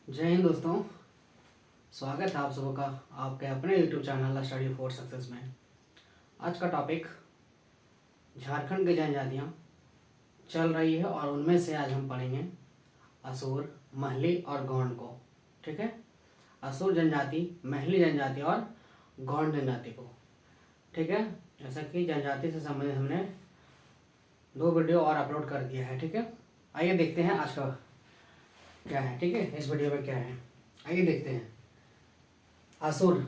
जय हिंद दोस्तों। स्वागत है आप सबों का आपके अपने YouTube channel study for success में। आज का टॉपिक झारखंड की जनजातियाँ चल रही है और उनमें से आज हम पढ़ेंगे असुर, महली और गौंड को। ठीक है, असुर जनजाति, महली जनजाति और गौंड जनजाति को। ठीक है, जैसा कि जनजाति से संबंधित हमने 2 वीडियो और अपलोड कर दिया है। ठीक है, आइए देखते हैं आज का क्या है। ठीक है, इस वीडियो में क्या है आइए देखते हैं। असुर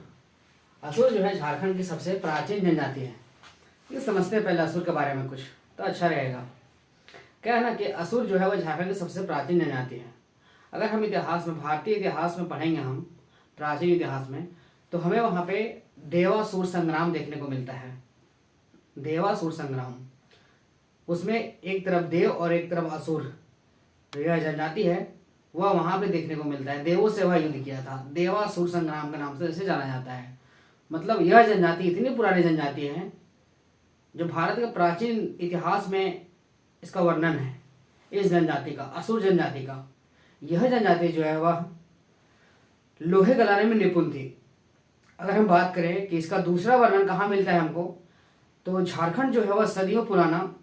असुर जो है झारखंड की सबसे प्राचीन जनजाति है। ये समझते हैं पहले असुर के बारे में कुछ तो अच्छा रहेगा। क्या है ना कि असुर जो है वो झारखंड की सबसे प्राचीन जनजाति है। अगर हम इतिहास में, भारतीय इतिहास में पढ़ेंगे हम प्राचीन इतिहास में, तो हमें वहाँ पे देवासुर संग्राम देखने को मिलता है। देवासुर संग्राम, उसमें एक तरफ देव और एक तरफ असुर, तो यह जनजाति है वह वहाँ पे देखने को मिलता है। देवों से वह युद्ध किया था, देवासुर संग्राम के नाम से इसे जाना जाता है। मतलब यह जनजाति इतनी पुरानी जनजाति है जो भारत के प्राचीन इतिहास में इसका वर्णन है। इस जनजाति का, असुर जनजाति का, यह जनजाति जो है वह लोहे गलाने में निपुण थी। अगर हम बात करें कि इसका दूसरा वर्णन कहाँ मिलता है हमको, तो झारखंड जो है वह सदियों पुराना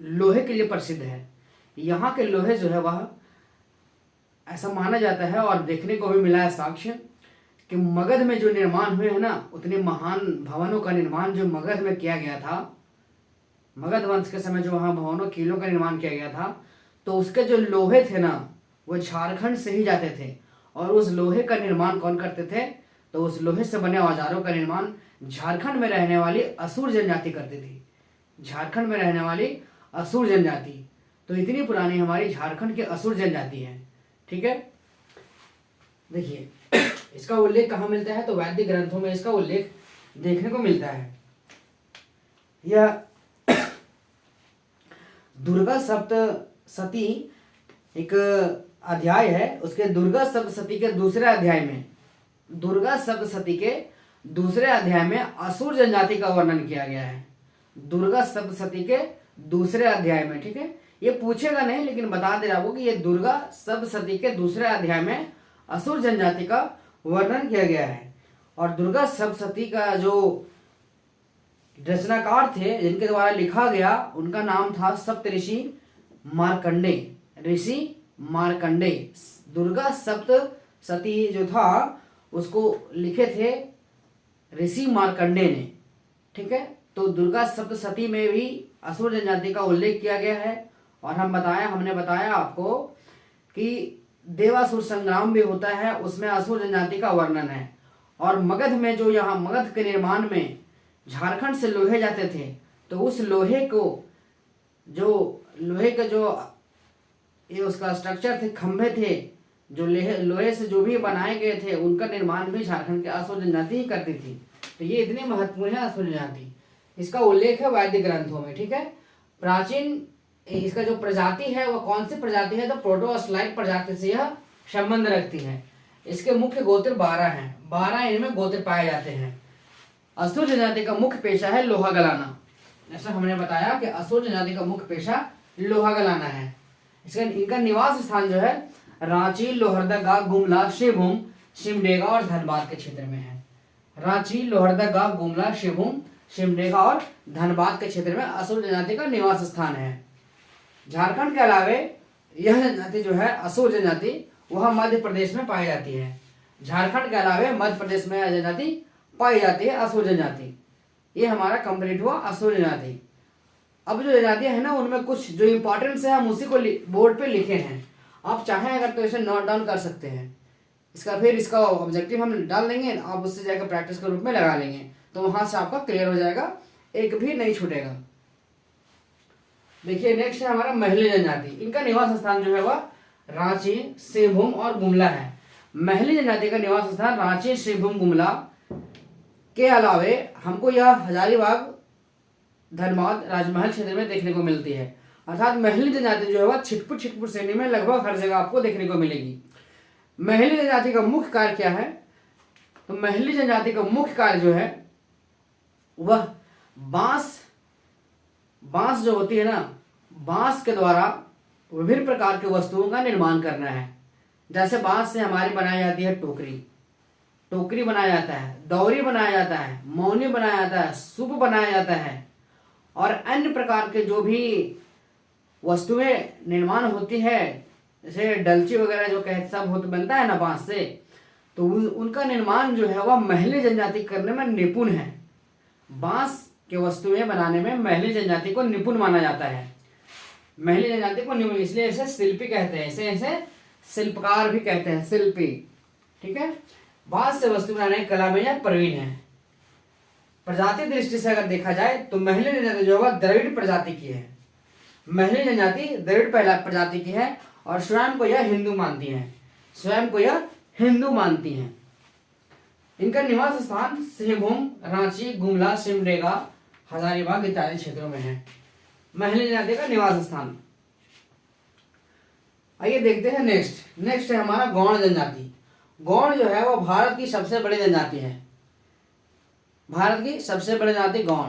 लोहे के लिए प्रसिद्ध है। यहाँ के लोहे जो है वह ऐसा माना जाता है और देखने को भी मिला है साक्ष्य कि मगध में जो निर्माण हुए हैं ना, उतने महान भवनों का निर्माण जो मगध में किया गया था, मगध वंश के समय जो वहाँ भवनों किलों का निर्माण किया गया था, तो उसके जो लोहे थे ना वो झारखंड से ही जाते थे। और उस लोहे का निर्माण कौन करते थे, तो उस लोहे से बने औजारों का निर्माण झारखंड में रहने वाली असुर जनजाति करती थी। झारखंड में रहने वाली असुर जनजाति, तो इतनी पुरानी हमारी झारखंड की असुर जनजाति है। ठीक है, देखिए इसका उल्लेख कहाँ मिलता है, तो वैदिक ग्रंथों में इसका उल्लेख देखने को मिलता है। यह दुर्गा सप्तशती एक अध्याय है, उसके दुर्गा सप्तशती के दूसरे अध्याय में, दुर्गा सप्तशती के दूसरे अध्याय में असुर जनजाति का वर्णन किया गया है। दुर्गा सप्तशती के दूसरे अध्याय में। ठीक है, ये पूछेगा नहीं लेकिन बता दे रहा हूं कि ये दुर्गा सप्तशती के दूसरे अध्याय में असुर जनजाति का वर्णन किया गया है। और दुर्गा सप्तशती का जो रचनाकार थे जिनके द्वारा लिखा गया, उनका नाम था सप्तऋषि मार्कंडे, ऋषि मार्कंडे। दुर्गा सप्तशती जो था उसको लिखे थे ऋषि मार्कंडे ने। ठीक है, तो दुर्गा सप्तशती में भी असुर जनजाति का उल्लेख किया गया है। और हमने बताया आपको कि देवासुर संग्राम भी होता है, उसमें असुर जनजाति का वर्णन है। और मगध में जो यहाँ मगध के निर्माण में झारखंड से लोहे जाते थे, तो उस लोहे को जो लोहे के जो ये उसका स्ट्रक्चर थे, खंभे थे जो लोहे से जो भी बनाए गए थे, उनका निर्माण भी झारखंड के असुर जनजाति ही करती थी। तो ये इतनी महत्वपूर्ण है असुर जनजाति, इसका उल्लेख है वैदिक ग्रंथों में। ठीक है, प्राचीन इसका जो प्रजाति है वह कौन सी प्रजाति है, तो प्रोटोस्लाइड प्रजाति से यह संबंध रखती है। इसके मुख्य गोत्र 12 हैं, 12 इनमें गोत्र पाए जाते हैं। असुर जनजाति का मुख्य पेशा है लोहा गलाना। जैसा हमने बताया कि असुर जनजाति का मुख्य पेशा लोहा गलाना है। इनका निवास स्थान जो है रांची, लोहरदगा, गुमला, शिवभूम, सिमडेगा और धनबाद के क्षेत्र में है। रांची, लोहरदगा, गुमला, शिवभूम, सिमडेगा और धनबाद के क्षेत्र में असुर जनजाति का निवास स्थान है। झारखंड के अलावे यह जनजाति जो है असुर जनजाति वह मध्य प्रदेश में पाई जाती है। झारखंड के अलावे मध्य प्रदेश में यह जनजाति पाई जाती है, असुर जनजाति। ये हमारा कंप्लीट हुआ असुर जनजाति। अब जो जनजातियां है ना, उनमें कुछ जो इंपॉर्टेंस है हम उसी को बोर्ड पे लिखे हैं। आप चाहें अगर तो इसे नोट डाउन कर सकते हैं। इसका ऑब्जेक्टिव हम डाल देंगे, आप उससे जाकर प्रैक्टिस के रूप में लगा लेंगे, तो वहां से आपका क्लियर हो जाएगा, एक भी नहीं छूटेगा। देखिए नेक्स्ट है हमारा महली जनजाति। इनका निवास स्थान जो है वह रांची, सिंहभूम और गुमला है। महली जनजाति का निवास स्थान रांची, सिंहभूम, गुमला के अलावे हमको यह हजारीबाग, धनबाद, राजमहल क्षेत्र में देखने को मिलती है। अर्थात महली जनजाति जो है वह छिटपुट श्रेणी में लगभग हर जगह आपको देखने को मिलेगी। महली जनजाति का मुख्य कार्य क्या है, तो महली जनजाति का मुख्य कार्य जो है वह बांस जो होती है ना, बांस के द्वारा विभिन्न प्रकार के वस्तुओं का निर्माण करना है। जैसे बांस से हमारी बनाई जाती है टोकरी, टोकरी बनाया जाता है, दौरी बनाया जाता है, मौनी बनाया जाता है, सूप बनाया जाता है, और अन्य प्रकार के जो भी वस्तुएं निर्माण होती है, जैसे डलची वगैरह जो कहते सब होते बनता है ना बांस से, तो उनका निर्माण जो है वह महिली जनजाति करने में निपुण है। बांस के वस्तुएं बनाने में महिली जनजाति को निपुण माना जाता है। महिली जनजाति को निपुण, इसलिए इसे शिल्पी कहते हैं, इसे शिल्पकार भी कहते हैं, शिल्पी। ठीक है, बांस से वस्तु बनाने की कला में यह प्रवीण है। प्रजाति दृष्टि से अगर देखा जाए तो महिली जनजाति जो है द्रविड़ प्रजाति की है। महिली जनजाति द्रविड़ प्रजाति की है और स्वयं को यह हिंदू मानती है, स्वयं को यह हिंदू मानती हैं। इनका निवास स्थान सिंहभूम, रांची, गुमला, सिमडेगा, हजारीबाग इत्यादि क्षेत्रों में है महिली जनजाति का निवास स्थान। आइए देखते हैं नेक्स्ट है हमारा गौड़ जनजाति। गौड़ जो है वो भारत की सबसे बड़ी जनजाति है, भारत की सबसे बड़ी जनजाति गौड़,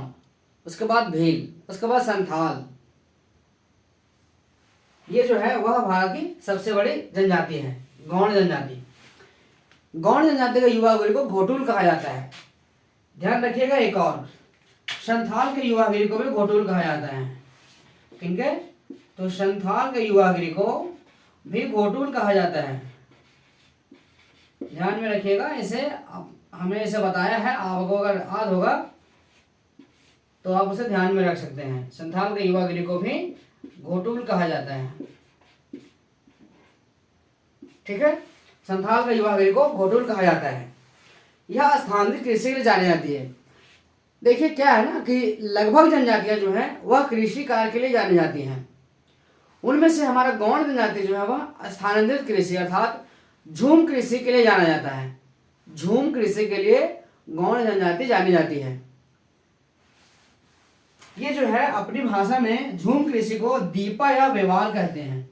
उसके बाद भील, उसके बाद संथाल। ये जो है वह भारत की सबसे बड़ी जनजाति है, गौड़ जनजाति। गौड़ जनजाति का युवा गिरी को घोटुल कहा जाता है। ध्यान रखिएगा एक और, संथाल के युवा गिरी को भी घोटुल कहा जाता है। ठीक है, तो संथाल के युवा गिरी को भी घोटुल कहा जाता है। ध्यान में रखिएगा, इसे हमने इसे बताया है, आपको अगर याद होगा तो आप उसे ध्यान में रख सकते हैं। संथाल के युवा गिरी को भी घोटुल कहा जाता है। ठीक है, संथाल का युवा गिरी को घोटुल कहा जाता है। यह स्थानांतरित कृषि के लिए जानी जाती है। देखिए क्या है ना कि लगभग जनजातियां जो है वह कृषि कार्य के लिए जानी जाती हैं। उनमें से हमारा गौड़ जनजाति जो है वह स्थानांतरित कृषि अर्थात झूम कृषि के लिए जाना जाता है। झूम कृषि के लिए गौड़ जनजाति जानी जाती है। ये जो है अपनी भाषा में झूम कृषि को दीपा या व्यवहार कहते हैं।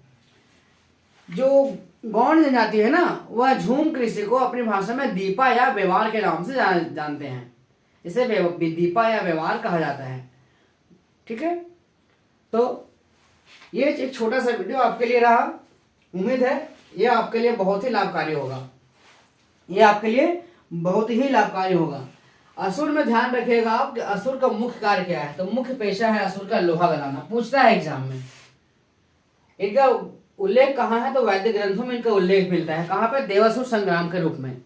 जो गौड़ जनजाति है ना वह झूम कृषि को अपनी भाषा में दीपा या व्यवहार के नाम से जानते हैं। इसे दीपा या व्यवहार कहा जाता है। ठीक है, तो ये एक छोटा सा वीडियो आपके लिए रहा। उम्मीद है ये आपके लिए बहुत ही लाभकारी होगा, ये आपके लिए बहुत ही लाभकारी होगा। असुर में ध्यान रखिएगा आप कि असुर का मुख्य कार्य क्या है। तो मुख्य पेशा है असुर का लोहा गलाना, पूछता है एग्जाम में। इनका उल्लेख कहाँ है तो वैदिक ग्रंथों में इनका उल्लेख मिलता है। कहाँ पे? देवासुर संग्राम के रूप में।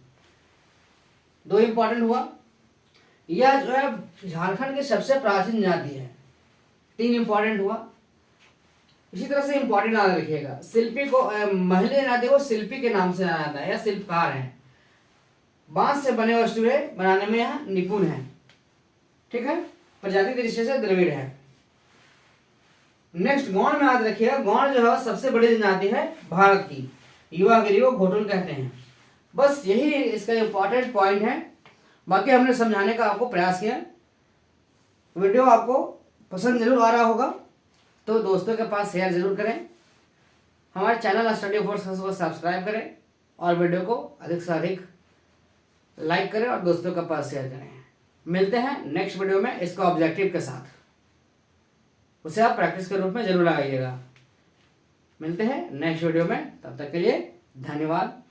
दो इंपॉर्टेंट हुआ। यह जो है झारखंड की सबसे प्राचीन जाति है। तीन इंपॉर्टेंट हुआ। इसी तरह से इंपॉर्टेंट याद रखिएगा, शिल्पी को महिला जाति को शिल्पी के नाम से जाना जाता है या शिल्पकार है। बांस से बने वस्तुएं बनाने में यह निपुण है। ठीक है, प्रजाति दृष्टि से द्रविड़ है। नेक्स्ट गौड़ में याद रखिएगा, गौड़ जो है सबसे बड़ी जनजाति है भारत की। युवा गिरी को घोटुल कहते हैं। बस यही इसका इंपॉर्टेंट पॉइंट है। बाकी हमने समझाने का आपको प्रयास किया। वीडियो आपको पसंद जरूर आ रहा होगा तो दोस्तों के पास शेयर जरूर करें। हमारे चैनल स्टडी फॉर सक्सेस को सब्सक्राइब करें और वीडियो को अधिक से अधिक लाइक करें और दोस्तों के पास शेयर करें। मिलते हैं नेक्स्ट वीडियो में इसका ऑब्जेक्टिव के साथ, उसे आप प्रैक्टिस के रूप में जरूर लगाइएगा। मिलते हैं नेक्स्ट वीडियो में, तब तक के लिए धन्यवाद।